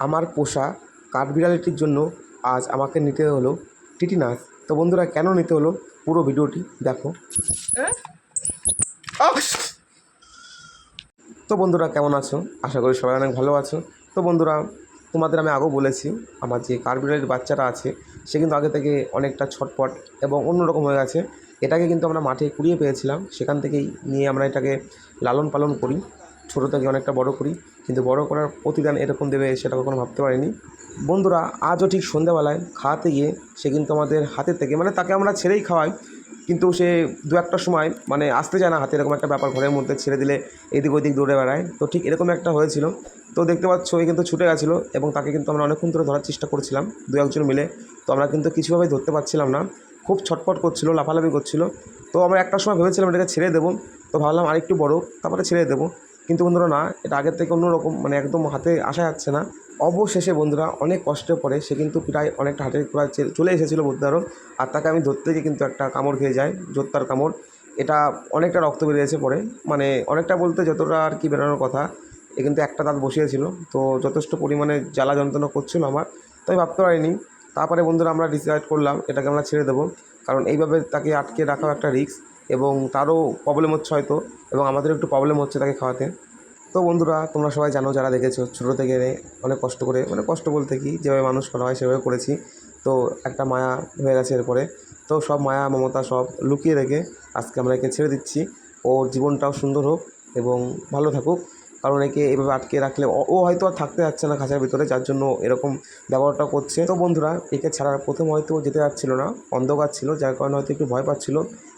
আমার পোষা কাঠবিড়ালিটির জন্য আজ আমাকে নিতে হলো টিটিনাস। তো বন্ধুরা, কেন নিতে হলো পুরো ভিডিওটি দেখো। তো বন্ধুরা, কেমন আছো? আশা করি সবাই অনেক ভালো আছো। তো বন্ধুরা, তোমাদের আমি আগেও বলেছি, আমার যে কাঠবিড়ালির বাচ্চাটা আছে সে কিন্তু আগে থেকে অনেকটা ছটপট এবং অন্যরকম হয়ে গেছে। এটাকে কিন্তু আমরা মাঠে কুড়িয়ে পেয়েছিলাম, সেখান থেকেই নিয়ে আমরা এটাকে লালন পালন করি, ছোটো থেকে অনেকটা বড় করি। কিন্তু বড় করার প্রতিদান এরকম দেবে সেটা কখনো ভাবতে পারিনি। বন্ধুরা, আজও ঠিক সন্ধ্যাবেলায় খাওয়াতে গিয়ে সে কিন্তু আমাদের হাতের থেকে, মানে তাকে আমরা ছেড়েই খাওয়াই, কিন্তু সে দু একটা সময় মানে আসতে চায় না হাতে, এরকম একটা ব্যাপার। ঘরের মধ্যে ছেড়ে দিলে এদিক ওদিক দৌড়ে বেড়ায়। তো ঠিক এরকম একটা হয়েছিল। তো দেখতে পাচ্ছ, এ কিন্তু ছুটে গেছিলো এবং তাকে কিন্তু আমরা অনেকক্ষণ ধরে ধরার চেষ্টা করছিলাম দু একজন মিলে। তো আমরা কিন্তু কিছুভাবেই ধরতে পারছিলাম না, খুব ছটফট করছিল, লাফালাফি করছিল। তো আমরা একটা সময় ভেবেছিলাম এটাকে ছেড়ে দেবো, তো ভাবলাম আরেকটু বড় তারপরে ছেড়ে দেবো। কিন্তু বন্ধুরা না, এটা আগের থেকে অন্যরকম, মানে একদম হাতে আসা যাচ্ছে না। অবশেষে বন্ধুরা অনেক কষ্টের পরে সে কিন্তু প্রায় অনেকটা হাটের প্রায় চলে এসেছিলো বলতে পারো। আর তাকে আমি ধরতে গিয়ে কিন্তু একটা কামড় খেয়ে যায়, জোত্তার কামড়। এটা অনেকটা রক্ত বেরিয়েছে পরে, মানে অনেকটা বলতে যতটা আর কি বেরোনোর কথা। এ কিন্তু একটা দাঁত বসিয়েছিল, তো যথেষ্ট পরিমাণে জ্বালা যন্ত্রণা করছিল আমার, তাই ভাবতে পারিনি। তারপরে বন্ধুরা আমরা ডিসাইড করলাম এটাকে আমরা ছেড়ে দেবো, কারণ এইভাবে তাকে আটকে রাখাও একটা রিস্ক, এবং তারও প্রবলেম হচ্ছে হয়তো, এবং আমাদেরও একটু প্রবলেম হচ্ছে তাকে খাওয়াতে। তো বন্ধুরা, তোমরা সবাই জানো, যারা দেখেছো, ছোটো থেকে অনেক কষ্ট করে, মানে কষ্ট বলতে কি, যেভাবে মানুষ করা হয় সেভাবে করেছি। তো একটা মায়া হয়ে গেছে এরপরে। তো সব মায়া মমতা সব লুকিয়ে রেখে আজকে আমরা একে ছেড়ে দিচ্ছি। ওর জীবনটাও সুন্দর হোক এবং ভালো থাকুক, কারণ একে এভাবে আটকে রাখলে ও হয়তো আর থাকতে যাচ্ছে না খাঁচার ভিতরে, যার জন্য এরকম ব্যবহারটা করছে। তো বন্ধুরা, একে ছাড়ার প্রথম হয়তো যেতে যাচ্ছিলো না, অন্ধকার ছিল, যার কারণে হয়তো একটু ভয় পাচ্ছিল।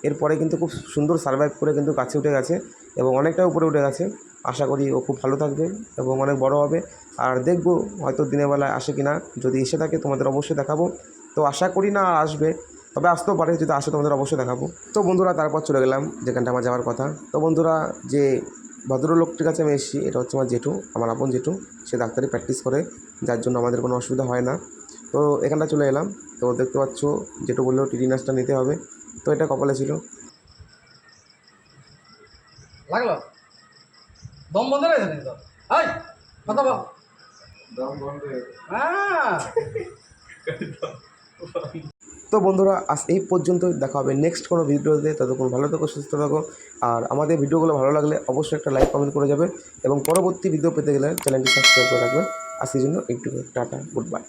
এরপরে কিন্তু খুব সুন্দর সার্ভাইভ করে কিন্তু কাছে উঠে গেছে এবং অনেকটা উপরে উঠে গেছে। আশা করি ও খুব ভালো থাকবে এবং অনেক বড় হবে। আর দেখবো হয়তো দিনের বেলায় আসে কি না, যদি এসে থাকে তোমাদের অবশ্যই দেখাবো। তো আশা করি না আসবে, তবে আসতেও পারে, যদি আসে তোমাদের অবশ্যই দেখাবো। তো বন্ধুরা, তারপর চলে গেলাম যেখানটা আমার যাওয়ার কথা। তো বন্ধুরা, যে ভদ্রলোকটির কাছে আমি এসেছি, এটা হচ্ছে আমার জেঠু, আমার আপন জেঠু। সে ডাক্তারি প্র্যাকটিস করে, যার জন্য আমাদের কোনো অসুবিধা হয় না। তো এখানটা চলে এলাম। তো দেখতে পাচ্ছ, জেঠু বললেও টিটিনাসটা নিতে হবে, তো এটা কপালে ছিল। লাগলো দম বন্ধ রয়েছে নাকি তো? এই কথা বল। দম বন্ধ হ্যাঁ। তো বন্ধুরা, আজ এই পর্যন্ত, দেখা হবে নেক্সট কোনো ভিডিওতে। ততক্ষণ ভালো থাকো, সুস্থ থাকো। আর আমাদের ভিডিওগুলো ভালো লাগলে অবশ্যই একটা লাইক কমেন্ট করে যাবে, এবং পরবর্তী ভিডিও পেতে গেলে চ্যানেলটি সাবস্ক্রাইব করে রাখবেন। আজকের জন্য একটু টাটা, গুড বাই।